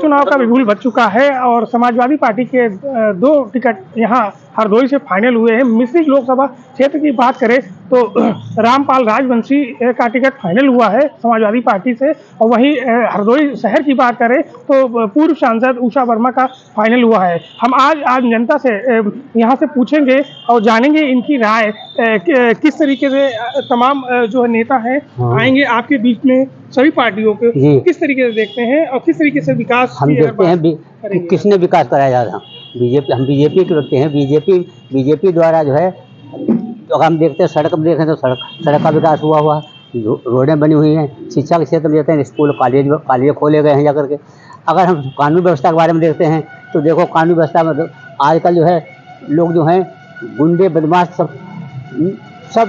चुनाव का बिगुल बज चुका है और समाजवादी पार्टी के 2 टिकट यहाँ हरदोई से फाइनल हुए हैं। मिश्रिख लोकसभा क्षेत्र की बात करें तो रामपाल राजवंशी का टिकट फाइनल हुआ है समाजवादी पार्टी से, और वहीं हरदोई शहर की बात करें तो पूर्व सांसद उषा वर्मा का फाइनल हुआ है। हम आज जनता से यहाँ से पूछेंगे और जानेंगे इनकी राय, किस तरीके से तमाम जो नेता हैं आएंगे आपके बीच में, सभी पार्टियों के किस तरीके से देखते हैं और किस तरीके से विकास हम देखते हैं किसने विकास कराया जा रहा। बीजेपी, हम बीजेपी के रखते हैं। बीजेपी द्वारा जो है, तो हम देखते हैं सड़क में देखें तो सड़क का विकास हुआ, रोडें बनी हुई हैं। शिक्षा के क्षेत्र में देखते हैं स्कूल कॉलेज खोले गए हैं जाकर के। अगर हम कानून व्यवस्था के बारे में देखते हैं तो देखो, कानून व्यवस्था में आजकल जो है लोग जो हैं गुंडे बदमाश सब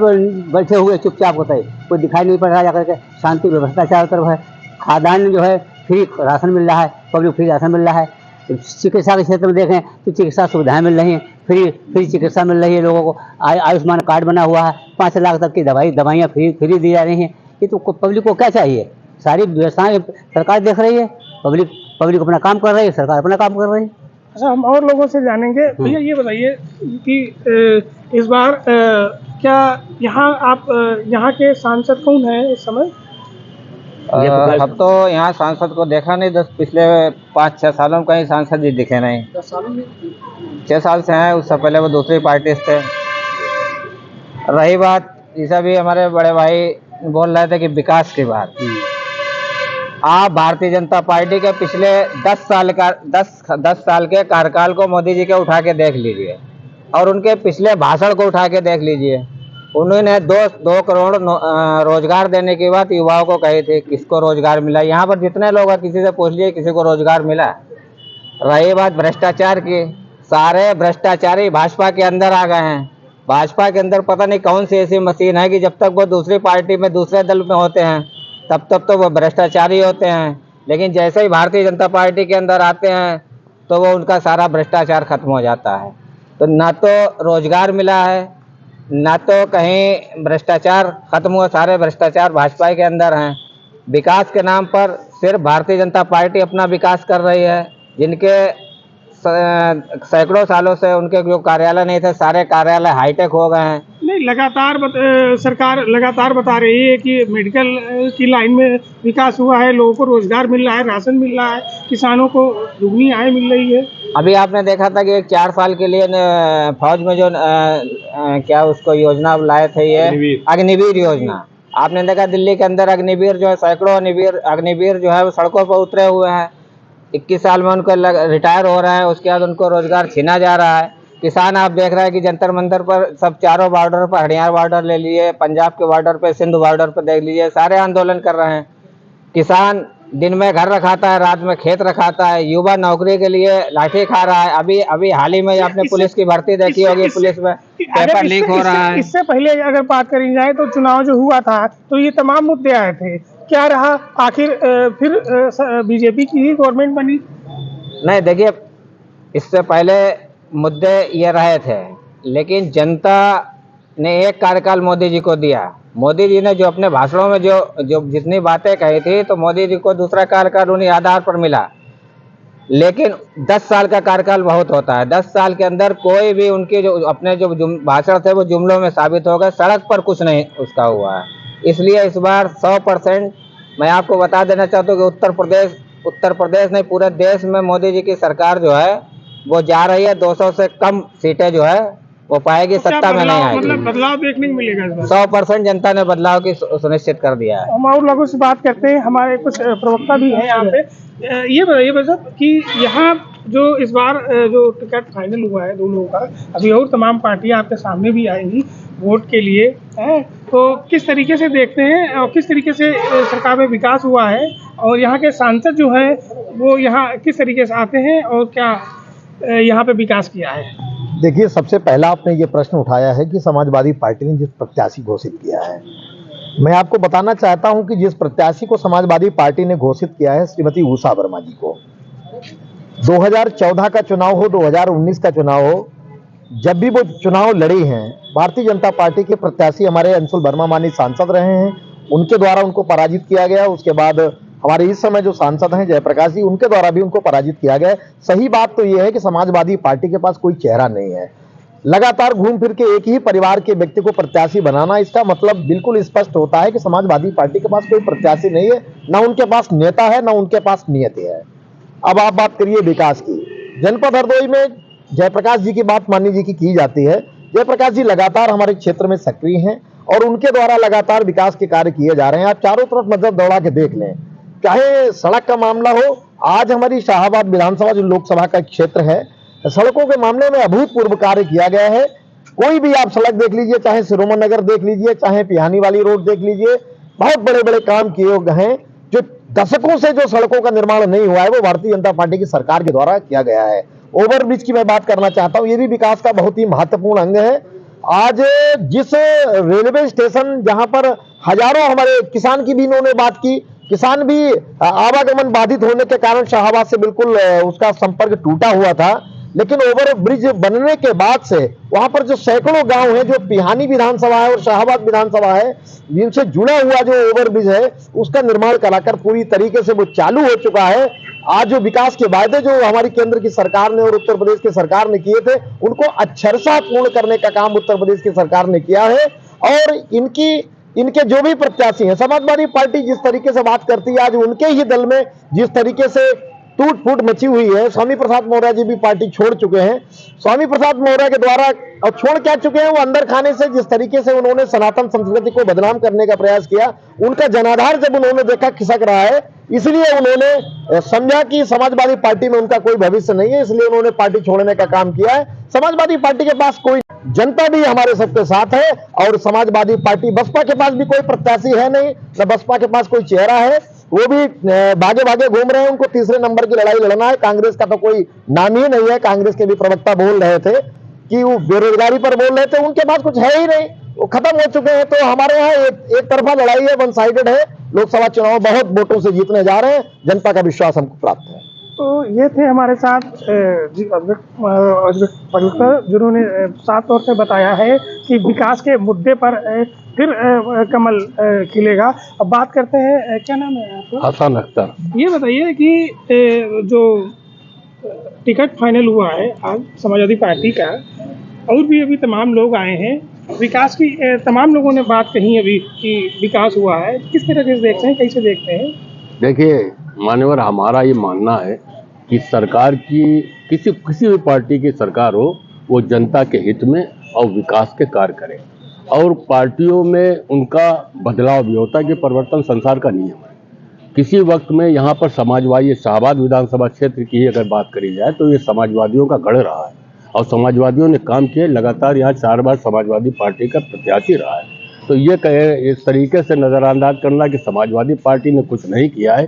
बैठे हुए चुपचाप होता है, कोई दिखाई नहीं पड़ रहा जाकर के। शांति व्यवस्था चारों तरफ है। खाद्यान्न जो है फ्री राशन मिल रहा है, पब्लिक फ्री राशन मिल रहा है। चिकित्सा के क्षेत्र में देखें तो चिकित्सा सुविधाएं मिल रही हैं, फ्री चिकित्सा मिल रही है लोगों को। आयुष्मान कार्ड बना हुआ है, 5 लाख तक की दवाइयाँ फ्री दी जा रही हैं। ये तो पब्लिक को क्या चाहिए? सारी व्यवस्थाएं सरकार देख रही है, पब्लिक अपना काम कर रही है, सरकार अपना काम कर रही है। अच्छा, हम और लोगों से जानेंगे। भैया ये बताइए कि इस बार क्या यहाँ के सांसद कौन है इस समय? अब तो यहाँ सांसद को देखा नहीं, पिछले 5-6 सालों में कहीं सांसद ही दिखे नहीं। 10 सालों में 6 साल से हैं, उससे पहले वो दूसरी पार्टी से थे। रही बात, जैसा भी हमारे बड़े भाई बोल रहे थे कि विकास की बात, आप भारतीय जनता पार्टी के पिछले 10 साल के कार्यकाल को मोदी जी के उठा के देख लीजिए, और उनके पिछले भाषण को उठा के देख लीजिए। उन्होंने 2 करोड़ रोजगार देने की बात युवाओं को कही थी। किसको रोजगार मिला? यहाँ पर जितने लोग हैं, किसी से पूछ लीजिए, किसी को रोजगार मिला? रही बात भ्रष्टाचार की, सारे भ्रष्टाचारी भाजपा के अंदर आ गए हैं। भाजपा के अंदर पता नहीं कौन सी ऐसी मशीन है कि जब तक वो दूसरी पार्टी में, दूसरे दल में होते हैं, तब तक तो वो भ्रष्टाचारी होते हैं, लेकिन जैसे ही भारतीय जनता पार्टी के अंदर आते हैं तो वो उनका सारा भ्रष्टाचार खत्म हो जाता है। तो ना तो रोजगार मिला है, ना तो कहीं भ्रष्टाचार खत्म हुआ, सारे भ्रष्टाचार भाजपा के अंदर हैं। विकास के नाम पर सिर्फ भारतीय जनता पार्टी अपना विकास कर रही है। जिनके सैकड़ों सालों से उनके जो कार्यालय नहीं थे, सारे कार्यालय हाईटेक हो गए हैं। नहीं, सरकार लगातार बता रही है कि मेडिकल की लाइन में विकास हुआ है, लोगों को रोजगार मिल रहा है, राशन मिल रहा है, किसानों को दुगनी आय मिल रही है। अभी आपने देखा था कि 4 साल के लिए फौज में जो क्या उसको योजना लाए थे, ये अग्निवीर योजना। आपने देखा दिल्ली के अंदर अग्निवीर जो है, सैकड़ों अग्निवीर जो है वो सड़कों पर उतरे हुए हैं। 21 साल में उनको रिटायर हो रहे हैं, उसके बाद उनको रोजगार छीना जा रहा है। किसान आप देख रहे हैं कि जंतर मंतर पर सब चारों बॉर्डर पर, हरियाणा बॉर्डर ले लीजिए, पंजाब के बॉर्डर पे, सिंध बॉर्डर पर देख लीजिए, सारे आंदोलन कर रहे हैं। किसान दिन में घर रखाता है, रात में खेत रखाता है। युवा नौकरी के लिए लाठी खा रहा है। अभी हाल ही में आपने पुलिस की भर्ती देखी होगी, पुलिस में पेपर लीक हो रहा है। इससे पहले अगर बात करी जाए तो चुनाव जो हुआ था तो ये तमाम मुद्दे आए थे, क्या रहा आखिर? फिर बीजेपी की ही गवर्नमेंट बनी। नहीं, देखिए, इससे पहले मुद्दे ये रहे थे, लेकिन जनता ने एक कार्यकाल मोदी जी को दिया। मोदी जी ने जो अपने भाषणों में जो जितनी बातें कही थी, तो मोदी जी को दूसरा कार्यकाल उन्हीं आधार पर मिला। लेकिन 10 साल का कार्यकाल बहुत होता है। 10 साल के अंदर कोई भी उनके जो अपने जो भाषण थे वो जुमलों में साबित हो गए, सड़क पर कुछ नहीं उसका हुआ है। इसलिए इस बार 100% मैं आपको बता देना चाहता हूँ कि उत्तर प्रदेश नहीं, पूरे देश में मोदी जी की सरकार जो है वो जा रही है। 200 से कम सीटें जो है वो पाएगी, सत्ता में नहीं आएगी। मतलब बदलाव देखने को मिलेगा। 100% जनता ने बदलाव की सुनिश्चित कर दिया है। हम और लोगों से बात करते हैं, हमारे कुछ प्रवक्ता भी हैं यहाँ पे। ये बताइए वैसे कि यहाँ जो इस बार जो टिकट फाइनल हुआ है 2 लोगों का, अभी और तमाम पार्टियां आपके सामने भी आएंगी वोट के लिए, है तो किस तरीके से देखते हैं और किस तरीके से सरकार में विकास हुआ है, और यहाँ के सांसद जो हैं वो यहाँ किस तरीके से आते हैं और क्या यहाँ पे विकास किया है? देखिए, सबसे पहला आपने ये प्रश्न उठाया है कि समाजवादी पार्टी ने जिस प्रत्याशी घोषित किया है, मैं आपको बताना चाहता हूं कि जिस प्रत्याशी को समाजवादी पार्टी ने घोषित किया है, श्रीमती उषा वर्मा जी को, 2014 का चुनाव हो, 2019 का चुनाव हो, जब भी वो चुनाव लड़ी हैं, भारतीय जनता पार्टी के प्रत्याशी हमारे अंशुल वर्मा माननीय सांसद रहे हैं, उनके द्वारा उनको पराजित किया गया। उसके बाद हमारे इस समय जो सांसद हैं जयप्रकाश जी, उनके द्वारा भी उनको पराजित किया गया है। सही बात तो यह है कि समाजवादी पार्टी के पास कोई चेहरा नहीं है। लगातार घूम फिर के एक ही परिवार के व्यक्ति को प्रत्याशी बनाना, इसका मतलब बिल्कुल स्पष्ट होता है कि समाजवादी पार्टी के पास कोई प्रत्याशी नहीं है, ना उनके पास नेता है, ना उनके पास नीयत है। अब आप बात करिए विकास की। जनपद हरदोई में जयप्रकाश जी की बात माननीय जी की जाती है। जयप्रकाश जी लगातार हमारे क्षेत्र में सक्रिय हैं और उनके द्वारा लगातार विकास के कार्य किए जा रहे हैं। आप चारों तरफ नजर दौड़ा के देख लें, चाहे सड़क का मामला हो, आज हमारी शाहाबाद विधानसभा जो लोकसभा का क्षेत्र है, सड़कों के मामले में अभूतपूर्व कार्य किया गया है। कोई भी आप सड़क देख लीजिए, चाहे सिरोमन नगर देख लीजिए, चाहे पिहानी वाली रोड देख लीजिए, बहुत बड़े बड़े काम किए गए हैं। जो दशकों से जो सड़कों का निर्माण नहीं हुआ है वो भारतीय जनता पार्टी की सरकार के द्वारा किया गया है। ओवरब्रिज की मैं बात करना चाहता हूं, ये भी विकास का बहुत ही महत्वपूर्ण अंग है। आज जिस रेलवे स्टेशन जहां पर हजारों हमारे किसान की भी इन्होंने बात की, किसान भी आवागमन बाधित होने के कारण शाहाबाद से बिल्कुल उसका संपर्क टूटा हुआ था, लेकिन ओवर ब्रिज बनने के बाद से वहां पर जो सैकड़ों गांव हैं, जो पिहानी विधानसभा है और शाहाबाद विधानसभा है, जिनसे जुड़ा हुआ जो ओवर ब्रिज है उसका निर्माण कराकर पूरी तरीके से वो चालू हो चुका है। आज जो विकास के वायदे जो हमारी केंद्र की सरकार ने और उत्तर प्रदेश की सरकार ने किए थे, उनको अक्षरशः पूर्ण करने का काम उत्तर प्रदेश की सरकार ने किया है। और इनके जो भी प्रत्याशी हैं, समाजवादी पार्टी जिस तरीके से बात करती है, आज उनके ही दल में जिस तरीके से टूट फूट मची हुई है। स्वामी प्रसाद मौर्य जी भी पार्टी छोड़ चुके हैं। स्वामी प्रसाद मौर्य के द्वारा और छोड़ क्या चुके हैं, वो अंदर खाने से जिस तरीके से उन्होंने सनातन संस्कृति को बदनाम करने का प्रयास किया, उनका जनाधार जब उन्होंने देखा खिसक रहा है, इसलिए उन्होंने समझा कि समाजवादी पार्टी में उनका कोई भविष्य नहीं है, इसलिए उन्होंने पार्टी छोड़ने का काम किया है। समाजवादी पार्टी के पास कोई, जनता भी हमारे सबके साथ है और समाजवादी पार्टी, बसपा के पास भी कोई प्रत्याशी है नहीं, न बसपा के पास कोई चेहरा है, वो भी भागे भागे घूम रहे हैं। उनको तीसरे नंबर की लड़ाई लड़ना है। कांग्रेस का तो कोई नाम ही नहीं है। कांग्रेस के भी प्रवक्ता बोल रहे थे कि वो बेरोजगारी पर बोल रहे थे, उनके पास कुछ है ही नहीं, वो खत्म हो चुके हैं। तो हमारे यहाँ एक तरफा लड़ाई है, वन साइडेड है। लोकसभा चुनाव बहुत वोटों से जीतने जा रहे हैं, जनता का विश्वास हमको प्राप्त है। तो ये थे हमारे साथ पलकर, जिन्होंने साफ तौर से बताया है कि विकास के मुद्दे पर फिर कमल खिलेगा। अब बात करते हैं, क्या नाम है आपका? हसन अख्तर। ये बताइए कि जो टिकट फाइनल हुआ है आज समाजवादी पार्टी का, और भी अभी तमाम लोग आए हैं, विकास की तमाम लोगों ने बात कही अभी कि विकास हुआ है, किस तरह से देखते हैं, कैसे देखते हैं? देखिए मान्यवर, हमारा ये मानना है कि सरकार की किसी भी पार्टी की सरकार हो, वो जनता के हित में और विकास के कार्य करे। और पार्टियों में उनका बदलाव भी होता है कि परिवर्तन संसार का नियम है। किसी वक्त में यहाँ पर समाजवादी, शाहाबाद विधानसभा क्षेत्र की ही अगर बात करी जाए तो ये समाजवादियों का गढ़ रहा है और समाजवादियों ने काम किए। लगातार यहाँ 4 बार समाजवादी पार्टी का प्रत्याशी रहा है। तो ये कहे इस तरीके से नज़रअंदाज करना कि समाजवादी पार्टी ने कुछ नहीं किया है।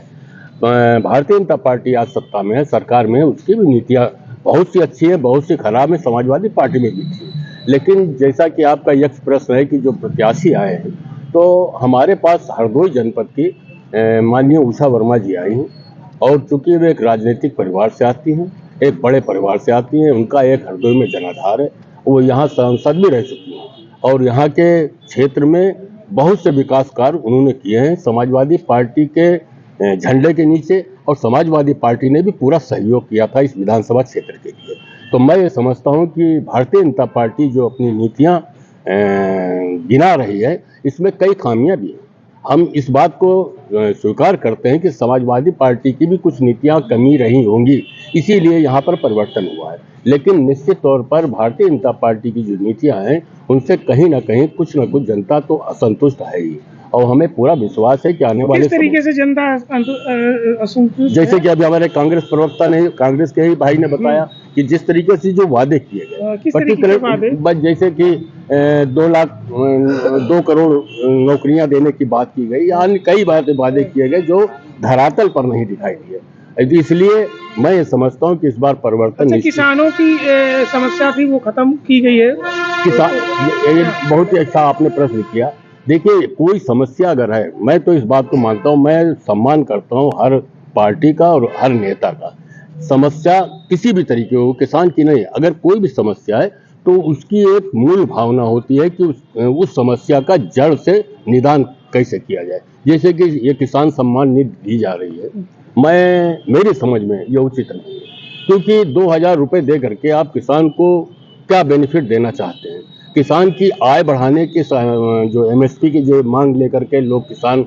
भारतीय जनता पार्टी आज सत्ता में है, सरकार में है, उसकी भी नीतियाँ बहुत सी अच्छी है, बहुत सी खराब है, समाजवादी पार्टी में भी थी। लेकिन जैसा कि आपका यह प्रश्न है कि जो प्रत्याशी आए हैं, तो हमारे पास हरदोई जनपद की माननीय उषा वर्मा जी आई हैं और चूंकि वे एक राजनीतिक परिवार से आती हैं, एक बड़े परिवार से आती हैं, उनका एक हरदोई में जनाधार है, वो यहाँ सांसद भी रह चुकी हैं और यहाँ के क्षेत्र में बहुत से विकास कार्य उन्होंने किए हैं समाजवादी पार्टी के झंडे के नीचे, और समाजवादी पार्टी ने भी पूरा सहयोग किया था इस विधानसभा क्षेत्र के लिए। तो मैं ये समझता हूँ कि भारतीय जनता पार्टी जो अपनी नीतियाँ गिना रही है, इसमें कई खामियां भी हैं। हम इस बात को स्वीकार करते हैं कि समाजवादी पार्टी की भी कुछ नीतियां कमी रही होंगी, इसीलिए यहाँ पर परिवर्तन हुआ है। लेकिन निश्चित तौर पर भारतीय जनता पार्टी की जो नीतियां हैं, उनसे कहीं ना कहीं कुछ न कुछ जनता तो असंतुष्ट है ही, और हमें पूरा विश्वास है कि आने वाले किस तरीके से जनता असंतुष्ट, जैसे कि अभी हमारे कांग्रेस प्रवक्ता ने, कांग्रेस के ही भाई ने बताया कि जिस तरीके से जो वादे किए गए, पर्टिकुलर जैसे कि 2 करोड़ नौकरियां देने की बात की गई, यानी कई वादे किए गए जो धरातल पर नहीं दिखाई दिए। इसलिए मैं ये समझता हूँ कि इस बार परिवर्तन, किसानों की समस्या थी वो खत्म की गई है। ये बहुत ही अच्छा आपने प्रश्न किया। देखिए, कोई समस्या अगर है, मैं तो इस बात को मानता हूँ, मैं सम्मान करता हूँ हर पार्टी का और हर नेता का। समस्या किसी भी तरीके हो, किसान की नहीं, अगर कोई भी समस्या है तो उसकी एक मूल भावना होती है कि उस समस्या का जड़ से निदान कैसे किया जाए। जैसे कि ये किसान सम्मान निधि दी जा रही है, मेरी समझ में ये उचित नहीं है, क्योंकि 2000 रुपये दे करके आप किसान को क्या बेनिफिट देना चाहते हैं। किसान की आय बढ़ाने के जो एमएसपी की जो मांग लेकर के लोग किसान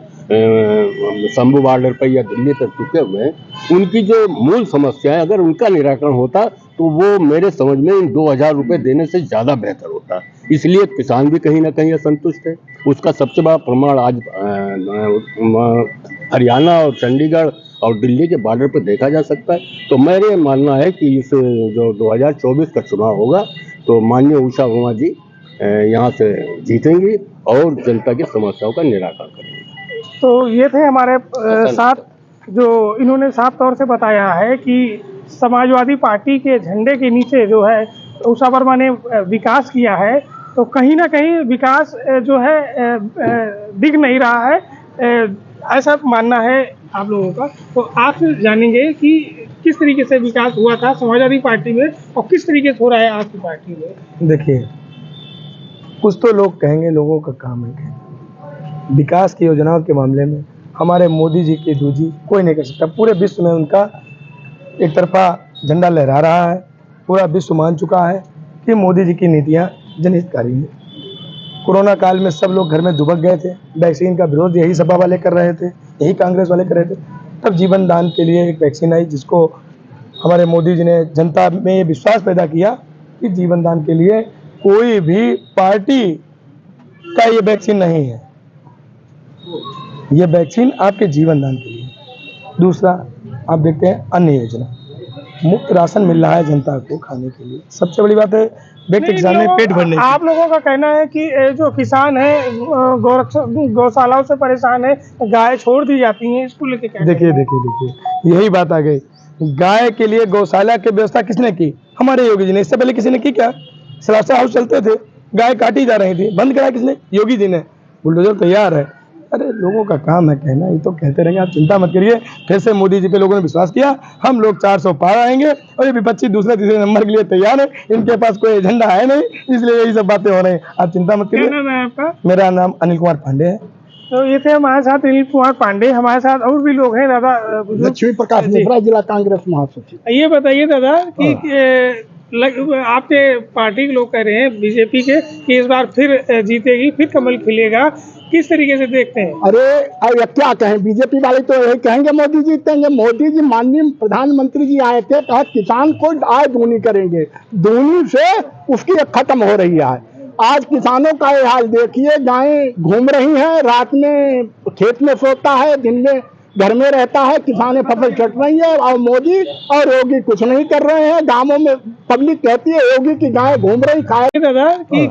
शंभू बॉर्डर पर या दिल्ली तक टूटे हुए हैं, उनकी जो मूल समस्या है अगर उनका निराकरण होता तो वो मेरे समझ में इन 2000 रुपये देने से ज़्यादा बेहतर होता। इसलिए किसान भी कहीं ना कहीं असंतुष्ट है। उसका सबसे बड़ा प्रमाण आज हरियाणा और चंडीगढ़ और दिल्ली के बॉर्डर पर देखा जा सकता है। तो मेरे मानना है कि इस जो 2024 का चुनाव होगा तो माननीय उषा वर्मा जी यहाँ से जीतेंगी और जनता की समस्याओं का निराकरण करेंगे। तो ये थे हमारे साथ, जो इन्होंने साफ तौर से बताया है कि समाजवादी पार्टी के झंडे के नीचे जो है उषा वर्मा ने विकास किया है, तो कहीं ना कहीं विकास जो है दिख नहीं रहा है, ऐसा मानना है आप लोगों का। तो आपसे जानेंगे कि किस तरीके से विकास हुआ था समाजवादी पार्टी में और किस तरीके से हो रहा है आपकी पार्टी में। देखिए, कुछ तो लोग कहेंगे, लोगों का काम है कहना। विकास की योजनाओं के मामले में हमारे मोदी जी की दूजी कोई नहीं कर सकता। पूरे विश्व में उनका एक तरफा झंडा लहरा रहा है। पूरा विश्व मान चुका है कि मोदी जी की नीतियां जनहितकारी हैं। कोरोना काल में सब लोग घर में दुबक गए थे। वैक्सीन का विरोध यही सपा वाले कर रहे थे, यही कांग्रेस वाले कर रहे थे। तब जीवन दान के लिए एक वैक्सीन आई, जिसको हमारे मोदी जी ने जनता में ये विश्वास पैदा किया कि जीवन दान के लिए कोई भी पार्टी का ये वैक्सीन नहीं है, ये वैक्सीन आपके जीवन दान के लिए। दूसरा, आप देखते हैं अन्य योजना, मुफ्त राशन मिल रहा है जनता को खाने के लिए। सबसे बड़ी बात है व्यक्ति किसान में पेट भरने की। आप लोगों का कहना है कि जो किसान है गौशालाओं से परेशान है, गाय छोड़ दी जाती हैं, इसको लेके क्या? देखिए यही बात आ गई। गाय के लिए गौशाला की व्यवस्था किसने की? हमारे योगी जी ने। इससे पहले किसी ने की क्या? सरासा हाउस चलते थे, गाय काटी जा रही थी, बंद करा किसने? योगी जी ने। बुलडोजर तैयार है। अरे लोगों का काम है कहना, ये तो कहते रहेंगे। आप चिंता मत करिए, फिर से मोदी जी पे लोगों ने विश्वास किया, हम लोग 400 पार आएंगे। और ये विपक्षी दूसरे तीसरे नंबर के लिए तैयार है, इनके पास कोई एजेंडा है नहीं, इसलिए यही सब बातें हो रही हैं। आप चिंता मत करिए। क्या नाम है आपका? मेरा नाम अनिल कुमार पांडे है। तो ये थे हमारे साथ अनिल कुमार पांडे। हमारे साथ और भी लोग हैं दादा। लक्ष्मी प्रकाश मिश्रा, जिला कांग्रेस महासचिव। ये बताइए दादा कि आपके पार्टी के लोग कह रहे हैं बीजेपी के कि इस बार फिर जीतेगी, फिर कमल खिलेगा, किस तरीके से देखते हैं? अरे क्या कहें, बीजेपी वाले तो यही कहेंगे मोदी जीतेंगे। मोदी जी माननीय प्रधानमंत्री जी आए थे, कहा किसान को आय दूनी करेंगे, दूनी से उसकी खत्म हो रही है। आज किसानों का ये हाल देखिए, गायें घूम रही हैं, रात में खेत में सोता है, दिन में घर में रहता है, किसानें फसल चट रही है और मोदी और योगी कुछ नहीं कर रहे हैं। गांवों में पब्लिक कहती है योगी की गाय घूम रही खाए। दादा कि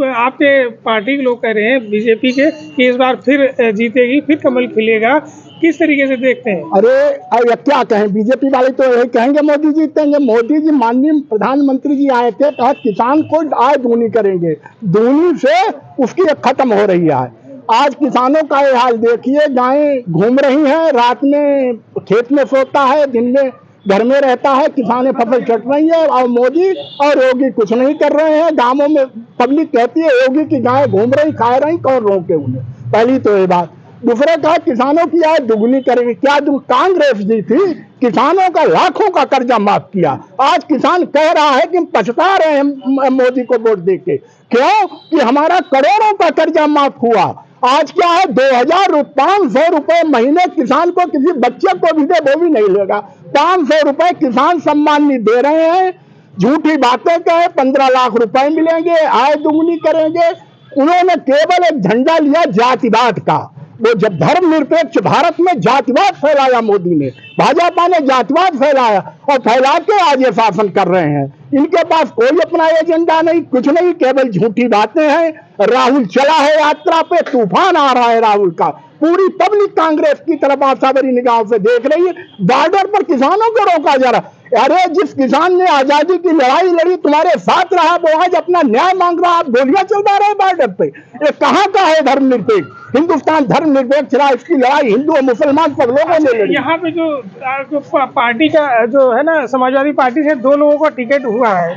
आपके पार्टी के लोग कह रहे हैं बीजेपी के कि इस बार फिर जीतेगी, फिर कमल खिलेगा, किस तरीके से देखते हैं? अरे क्या कहें, बीजेपी वाले तो यही कहेंगे मोदी जीतेंगे। मोदी जी माननीय प्रधानमंत्री जी आए थे, कहा किसान को आय दूनी करेंगे, दूनी से उसकी खत्म हो रही है। आज किसानों का ये हाल देखिए, गायें घूम रही हैं, रात में खेत में सोता है, दिन में घर में रहता है, किसानें फसल चट रही है और मोदी और योगी कुछ नहीं कर रहे हैं। गांवों में पब्लिक कहती है योगी की गाय घूम रही खा रही, कौन रोके उन्हें? पहली तो ये बात। दूसरा कहा किसानों की आय दुगनी करेंगे। क्या कांग्रेस जी थी, किसानों का लाखों का कर्जा माफ किया। आज किसान कह रहा है कि हम पछता रहे हैं मोदी को वोट देके। क्यों? कि हमारा करोड़ों का कर्जा माफ हुआ। आज क्या है, 500 रुपए महीने किसान को, किसी बच्चे को भी दे वो भी नहीं लेगा। 500 रुपए किसान सम्मान निधि दे रहे हैं। झूठी बातें कहे 15 लाख रुपए मिलेंगे, आय दुगनी करेंगे। उन्होंने केवल एक झंडा लिया जातिवाद का। वो जब धर्मनिरपेक्ष भारत में जातिवाद फैलाया मोदी ने, भाजपा ने जातिवाद फैलाया और फैला के आज ये शासन कर रहे हैं। इनके पास कोई अपना एजेंडा नहीं, कुछ नहीं, केवल झूठी बातें हैं। राहुल चला है यात्रा पे, तूफान आ रहा है राहुल का। पूरी पब्लिक कांग्रेस की तरफ आशाभरी निगाहों से देख रही है। बॉर्डर पर किसानों को रोका जा रहा। अरे जिस किसान ने आजादी की लड़ाई लड़ी, तुम्हारे साथ रहा, वो आज अपना न्याय मांग रहा, आप गोलियां चलवा रहे बॉर्डर पे। ये कहाँ का है धर्मनिरपेक्ष? हिंदुस्तान धर्मनिरपेक्ष रहा, इसकी लड़ाई हिंदू और मुसलमान सब लोगों ने लड़ी। यहाँ पे जो पार्टी का जो है ना, समाजवादी पार्टी से 2 लोगों का टिकट हुआ है।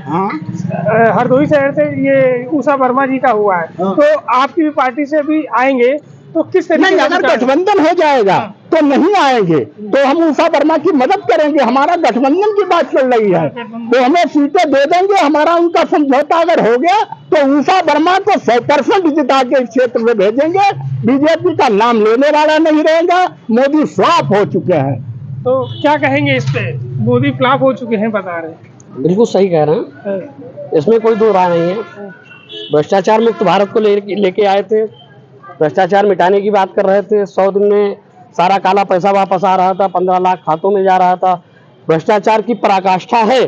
हरदोई शहर से ये उषा वर्मा जी का हुआ है। तो आपकी भी पार्टी से भी आएंगे, तो किस तरीके नहीं, का अगर विकास? गठबंधन हो जाएगा तो नहीं आएंगे, तो हम उषा वर्मा की मदद करेंगे। हमारा गठबंधन की बात चल रही है, तो हमें सीटें दे देंगे। हमारा उनका समझौता अगर हो गया तो उषा वर्मा को 100% जिता के इस क्षेत्र में भेजेंगे। बीजेपी का नाम लेने वाला नहीं रहेगा। मोदी फ्लॉप हो चुके हैं। तो क्या कहेंगे इस पे? मोदी फ्लॉप हो चुके हैं बता रहे हैं। बिल्कुल सही कह रहे हैं, इसमें कोई दो राय नहीं है। भ्रष्टाचार मुक्त भारत को लेके आए थे, भ्रष्टाचार मिटाने की बात कर रहे थे। 100 दिन में सारा काला पैसा वापस आ रहा था, 15 लाख खातों में जा रहा था। भ्रष्टाचार की पराकाष्ठा है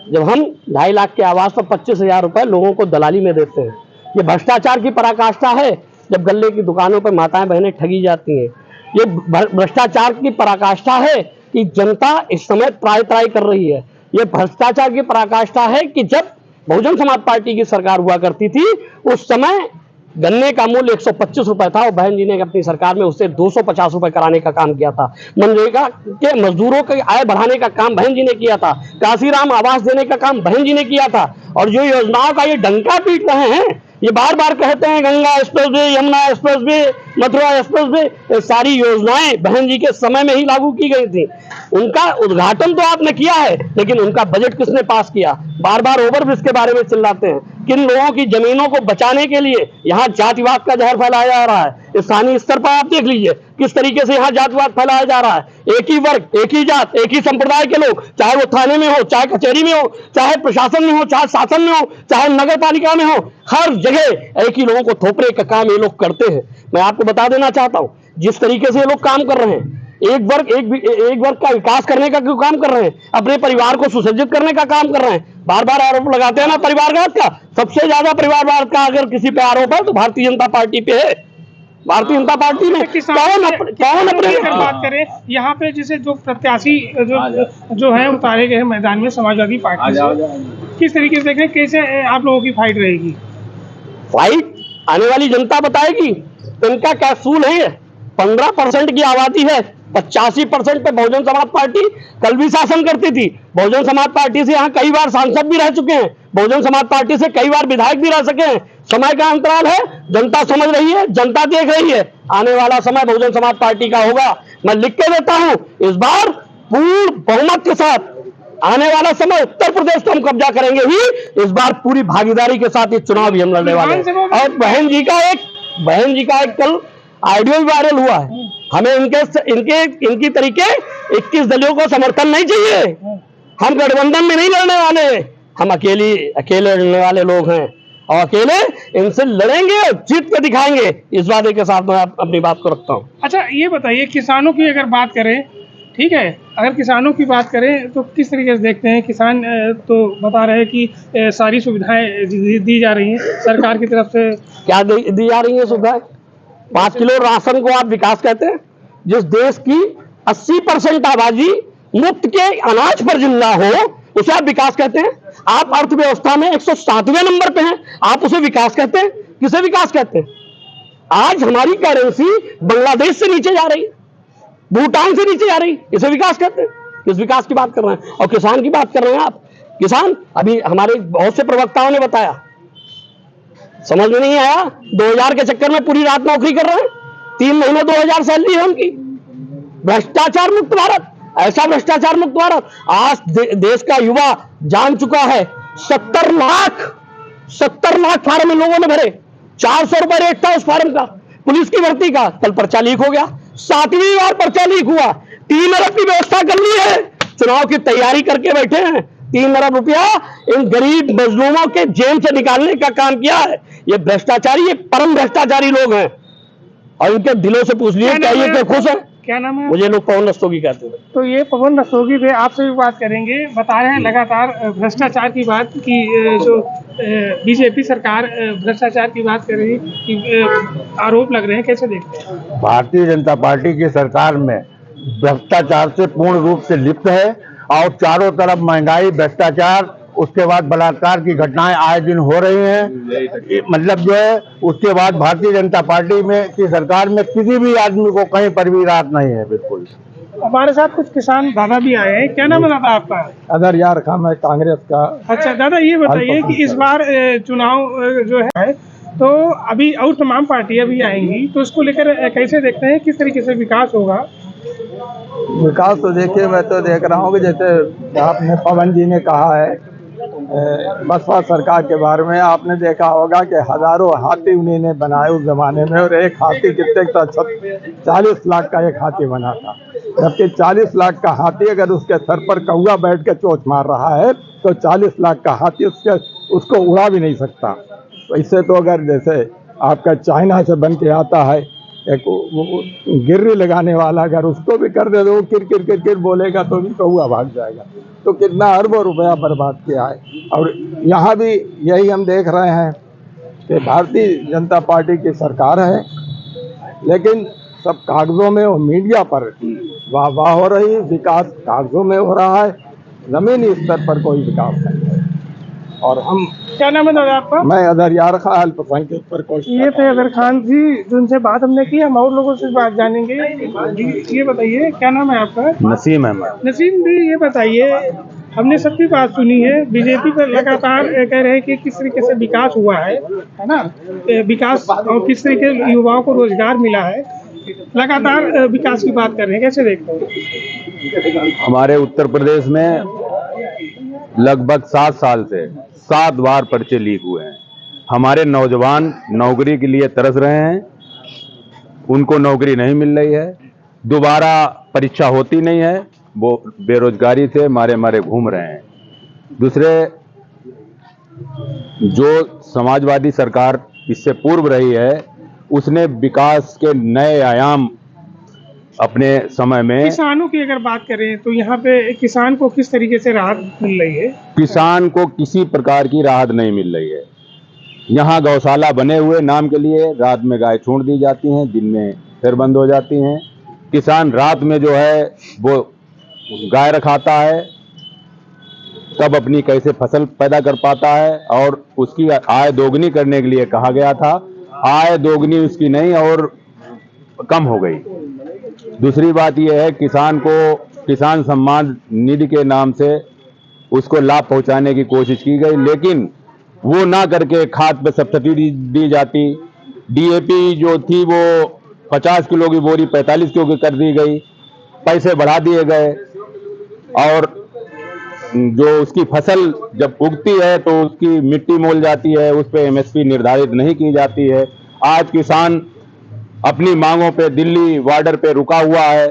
जब हम 2.5 लाख के आवास पर 25,000 रुपए लोगों को दलाली में देते हैं। ये भ्रष्टाचार की पराकाष्ठा है जब गल्ले की दुकानों पर माताएं बहनें ठगी जाती हैं। ये भ्रष्टाचार की पराकाष्ठा है कि जनता इस समय त्राई कर रही है। ये भ्रष्टाचार की पराकाष्ठा है कि जब बहुजन समाज पार्टी की सरकार हुआ करती थी उस समय गन्ने का मूल्य 125 रुपए था और बहन जी ने अपनी सरकार में उससे 250 रुपए कराने का काम किया था। मनरेगा के मजदूरों की आय बढ़ाने का काम बहन जी ने किया था। काशीराम आवास देने का काम बहन जी ने किया था। और जो योजनाओं का ये डंका पीट रहे हैं, ये बार बार कहते हैं Ganga expressway, Yamuna expressway, Mathura expressway, ये सारी योजनाएं बहन जी के समय में ही लागू की गई थी। उनका उद्घाटन तो आपने किया है, लेकिन उनका बजट किसने पास किया? बार बार ओवरब्रिज के बारे में चिल्लाते हैं। किन लोगों की जमीनों को बचाने के लिए यहाँ जातिवाद का जहर फैलाया जा रहा है। स्थानीय स्तर पर आप देख लीजिए किस तरीके से यहाँ जातिवाद फैलाया जा रहा है। एक ही वर्ग, एक ही जात, एक ही संप्रदाय के लोग, चाहे वो थाने में हो, चाहे कचहरी में हो, चाहे प्रशासन में हो, चाहे शासन में हो, चाहे नगर पालिका में हो, हर जगह एक ही लोगों को थोपने का काम ये लोग करते हैं। मैं आपको बता देना चाहता हूँ जिस तरीके से ये लोग काम कर रहे हैं, एक वर्ग का विकास करने का क्यों काम कर रहे हैं, अपने परिवार को सुसज्जित करने का काम कर रहे हैं। बार बार आरोप लगाते हैं ना परिवारवाद का। सबसे ज्यादा परिवारवाद का अगर किसी पे आरोप है तो भारतीय जनता पार्टी पे है। भारतीय जनता पार्टी में कौन अपने बात करें यहाँ पे जैसे जो प्रत्याशी जो है उतारे गए हैं मैदान में समाजवादी पार्टी से, किस तरीके से देखें, कैसे आप लोगों की फाइट रहेगी? फाइट आने वाली जनता बताएगी। इनका क्या सूल है? 15% की आबादी है, 85% पे बहुजन समाज पार्टी कल भी शासन करती थी। बहुजन समाज पार्टी से यहाँ कई बार सांसद भी रह चुके हैं, बहुजन समाज पार्टी से कई बार विधायक भी रह सके हैं। समय का अंतराल है, जनता समझ रही है, जनता देख रही है। आने वाला समय बहुजन समाज पार्टी का होगा। मैं लिख के देता हूं, इस बार पूर्ण बहुमत के साथ आने वाला समय उत्तर प्रदेश को हम कब्जा करेंगे ही। इस बार पूरी भागीदारी के साथ ये चुनाव भी हम लड़ने वाले हैं। और बहन जी का एक कल ऑडियो भी वायरल हुआ है। हमें इनकी तरीके 21 दलियों को समर्थन नहीं चाहिए। हम गठबंधन में नहीं लड़ने वाले, हम अकेले लड़ने वाले लोग हैं और अकेले इनसे लड़ेंगे और जीत के दिखाएंगे। इस वादे के साथ मैं अपनी बात को रखता हूँ। अच्छा ये बताइए, किसानों की अगर बात करें, ठीक है, अगर किसानों की बात करें तो किस तरीके से देखते हैं? किसान तो बता रहे हैं कि सारी सुविधाएं दी जा रही हैं सरकार की तरफ से। क्या दी जा रही है सुविधाएं? 5 किलो राशन को आप विकास कहते हैं? जिस देश की 80% आबादी मुफ्त के अनाज पर जिंदा हो उसे आप विकास कहते हैं? आप अर्थव्यवस्था में 107वें नंबर पे हैं, आप उसे विकास कहते हैं? किसे विकास कहते हैं? आज हमारी करेंसी बांग्लादेश से नीचे जा रही है, भूटान से नीचे जा रही, इसे विकास कहते हैं? किस विकास की बात कर रहे हैं? और किसान की बात कर रहे हैं आप। किसान अभी हमारे बहुत से प्रवक्ताओं ने बताया, समझ में नहीं आया। 2000 के चक्कर में पूरी रात नौकरी कर रहे हैं, 3 महीने 2000 सैलरी है उनकी। भ्रष्टाचार मुक्त भारत, ऐसा भ्रष्टाचार मुक्त भारत आज देश का युवा जान चुका है। 70 लाख फार्म इन लोगों ने भरे, 400 रुपए रेट था उस फार्म का। पुलिस की भर्ती का कल पर्चा लीक हो गया, 7वीं बार पर्चा लीक हुआ। 3 अरब की व्यवस्था कर ली है, चुनाव की तैयारी करके बैठे हैं। 3 अरब रुपया इन गरीब मजलूमों के जेब से निकालने का काम किया है। ये भ्रष्टाचारी, ये परम भ्रष्टाचारी लोग हैं और इनके दिलों से पूछ लिए क्या ये खुश है? क्या नाम है? मुझे लोग पवन रस्तोगी कहते हैं। तो ये पवन रस्तोगी थे, आपसे भी बात करेंगे। बता रहे हैं लगातार भ्रष्टाचार की बात की, जो बीजेपी सरकार भ्रष्टाचार की बात कर रही है कि आरोप लग रहे हैं, कैसे देखते हैं? भारतीय जनता पार्टी की सरकार में भ्रष्टाचार से पूर्ण रूप से लिप्त है और चारों तरफ महंगाई, भ्रष्टाचार, उसके बाद बलात्कार की घटनाएं आए दिन हो रही हैं। मतलब जो है उसके बाद भारतीय जनता पार्टी में की सरकार में किसी भी आदमी को कहीं पर भी राहत नहीं है। बिल्कुल। हमारे साथ कुछ किसान दादा भी आए हैं। क्या नाम है दादा आपका? अदर यार खाम है कांग्रेस का। अच्छा दादा, ये बताइए कि इस बार चुनाव जो है तो अभी और तमाम पार्टियां भी आएंगी, तो इसको लेकर कैसे देखते हैं, किस तरीके से विकास होगा? विकास तो देखिए, मैं तो देख रहा हूँ कि जैसे आपने पवन जी ने कहा है बसपा सरकार के बारे में, आपने देखा होगा कि हजारों हाथी उन्हीं ने बनाए उस जमाने में, और एक हाथी कितने का 40 लाख का एक हाथी बना था। जबकि 40 लाख का हाथी अगर उसके सर पर कौवा बैठ के चोंच मार रहा है तो 40 लाख का हाथी उसको उड़ा भी नहीं सकता। तो इससे तो अगर जैसे आपका चाइना से बन के आता है एक गिर्री लगाने वाला, अगर उसको भी कर दे तो वो किर बोलेगा तो भी कौवा भाग जाएगा। तो कितना अरबों रुपया बर्बाद किया है। और यहाँ भी यही हम देख रहे हैं कि भारतीय जनता पार्टी की सरकार है, लेकिन सब कागजों में और मीडिया पर वाह हो रही है, विकास कागजों में हो रहा है, जमीनी स्तर पर कोई विकास नहीं है। और हम, क्या नाम है दादा आपका? मैं अदर यार खान अल्पसंख्यक पर कोशिश। ये थे अदर खान जी जिनसे बात हमने की। हम और लोगों से बात जानेंगे। ये बताइए, क्या नाम है आपका? नसीम अहमद। नसीम जी, ये बताइए, हमने सबकी बात सुनी है, बीजेपी पर लगातार कह रहे हैं कि किस तरीके से विकास हुआ है ना, विकास और किस तरीके युवाओं को रोजगार मिला है, लगातार विकास की बात कर रहे हैं, कैसे देखते हैं? हमारे उत्तर प्रदेश में लगभग 7 साल से 7 बार पर्चे लीक हुए हैं। हमारे नौजवान नौकरी के लिए तरस रहे हैं, उनको नौकरी नहीं मिल रही है, दोबारा परीक्षा होती नहीं है, वो बेरोजगारी से मारे मारे घूम रहे हैं। दूसरे, जो समाजवादी सरकार इससे पूर्व रही है उसने विकास के नए आयाम अपने समय में। किसानों की अगर बात करें तो यहाँ पे किसान को किस तरीके से राहत मिल रही है? किसान को किसी प्रकार की राहत नहीं मिल रही है। यहाँ गौशाला बने हुए नाम के लिए, रात में गाय छोड़ दी जाती हैं, दिन में फिर बंद हो जाती हैं। किसान रात में जो है वो गाय रखाता है, तब अपनी कैसे फसल पैदा कर पाता है, और उसकी आय दोगुनी करने के लिए कहा गया था, आय दोगुनी उसकी नहीं और कम हो गई। दूसरी बात यह है, किसान को किसान सम्मान निधि के नाम से उसको लाभ पहुंचाने की कोशिश की गई, लेकिन वो ना करके खाद पे सब्सिडी दी जाती। डीएपी जो थी वो 50 किलो की बोरी 45 किलो की कर दी गई, पैसे बढ़ा दिए गए, और जो उसकी फसल जब उगती है तो उसकी मिट्टी मोल जाती है, उस पर एमएसपी निर्धारित नहीं की जाती है। आज किसान अपनी मांगों पे दिल्ली बॉर्डर पे रुका हुआ है।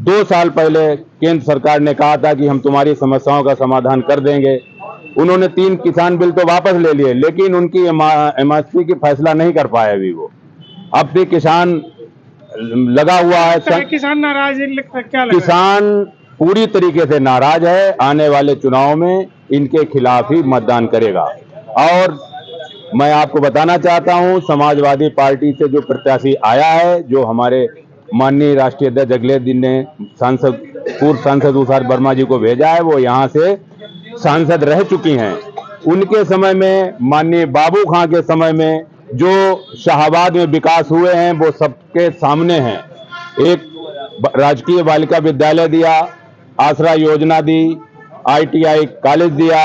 2 साल पहले केंद्र सरकार ने कहा था कि हम तुम्हारी समस्याओं का समाधान कर देंगे। उन्होंने 3 किसान बिल तो वापस ले लिए, लेकिन उनकी एमएसपी की फैसला नहीं कर पाए अभी वो। अब भी किसान लगा हुआ है। किसान नाराज है, क्या लग रहा है? किसान पूरी तरीके से नाराज है। आने वाले चुनाव में इनके खिलाफ ही मतदान करेगा। और मैं आपको बताना चाहता हूं, समाजवादी पार्टी से जो प्रत्याशी आया है, जो हमारे माननीय राष्ट्रीय अध्यक्ष अखिलेश जी ने पूर्व सांसद तुषार वर्मा जी को भेजा है, वो यहाँ से सांसद रह चुकी हैं। उनके समय में, माननीय बाबू खां के समय में जो शाहाबाद में विकास हुए हैं वो सबके सामने हैं। एक राजकीय बालिका विद्यालय दिया, आसरा योजना दी, ITI कॉलेज दिया,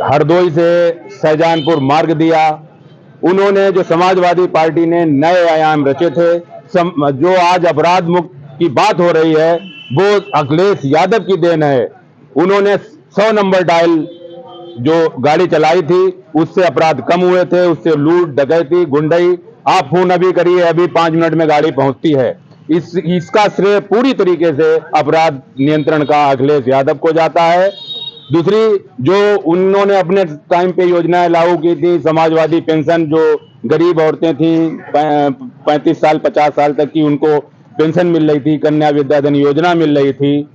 हरदोई से शाहजहानपुर मार्ग दिया। उन्होंने, जो समाजवादी पार्टी ने नए आयाम रचे थे, जो आज अपराध मुक्त की बात हो रही है वो अखिलेश यादव की देन है। उन्होंने 100 नंबर डायल जो गाड़ी चलाई थी उससे अपराध कम हुए थे, उससे लूट डकैती गुंडई। आप फोन अभी करिए, अभी 5 मिनट में गाड़ी पहुंचती है। इसका श्रेय पूरी तरीके से अपराध नियंत्रण का अखिलेश यादव को जाता है। दूसरी, जो उन्होंने अपने टाइम पे योजनाएं लागू की थी, समाजवादी पेंशन, जो गरीब औरतें थी 35 साल 50 साल तक की, उनको पेंशन मिल रही थी, कन्या विद्याधन योजना मिल रही थी।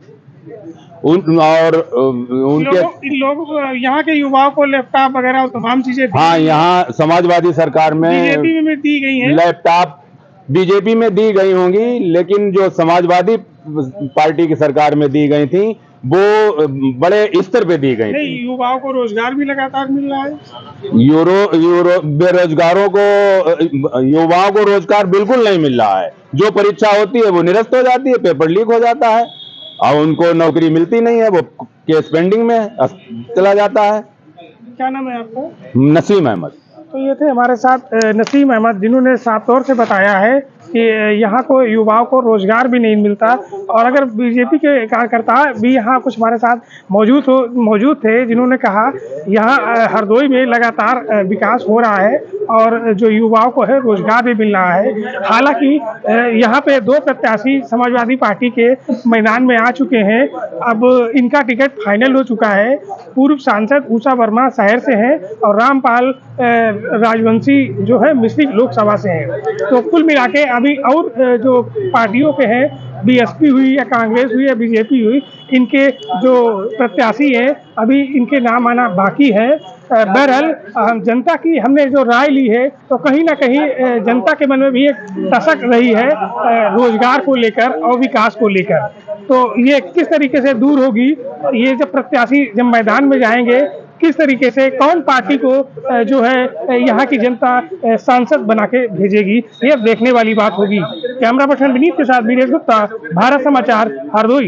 और उनके लोग यहाँ के युवाओं को लैपटॉप वगैरह और तमाम चीजें, हाँ, यहाँ समाजवादी सरकार में बीजेपी में दी गई है। लैपटॉप बीजेपी में दी गई होंगी, लेकिन जो समाजवादी पार्टी की सरकार में दी गई थी वो बड़े स्तर पे दी गई थी। युवाओं को रोजगार भी लगातार मिल रहा है। बेरोजगारों को, युवाओं को रोजगार बिल्कुल नहीं मिल रहा है। जो परीक्षा होती है वो निरस्त हो जाती है, पेपर लीक हो जाता है और उनको नौकरी मिलती नहीं है, वो केस पेंडिंग में चला जाता है। क्या नाम है आपका? नसीम अहमद। तो ये थे हमारे साथ नसीम अहमद, जिन्होंने साफ तौर से बताया है कि यहाँ को युवाओं को रोजगार भी नहीं मिलता, और अगर बीजेपी के कार्यकर्ता भी यहाँ कुछ हमारे साथ मौजूद थे, जिन्होंने कहा यहाँ हरदोई में लगातार विकास हो रहा है और जो युवाओं को है रोजगार भी मिल रहा है। हालांकि यहाँ पे 2 प्रत्याशी समाजवादी पार्टी के मैदान में आ चुके हैं। अब इनका टिकट फाइनल हो चुका है। पूर्व सांसद उषा वर्मा शहर से हैं और रामपाल राजवंशी जो है मिश्रिख लोकसभा से हैं। तो कुल मिला के अभी और जो पार्टियों के हैं, बीएसपी हुई या कांग्रेस हुई या बीजेपी हुई, इनके जो प्रत्याशी हैं अभी इनके नाम आना बाकी है। बहरहाल जनता की हमने जो राय ली है तो कहीं ना कहीं जनता के मन में भी एक दशक रही है रोजगार को लेकर और विकास को लेकर। तो ये किस तरीके से दूर होगी, ये जब प्रत्याशी जब मैदान में जाएंगे, किस तरीके से कौन पार्टी को जो है यहाँ की जनता सांसद बना के भेजेगी, ये देखने वाली बात होगी। कैमरा पर्सन विनीत के साथ वीरेश गुप्ता, भारत समाचार, हरदोई।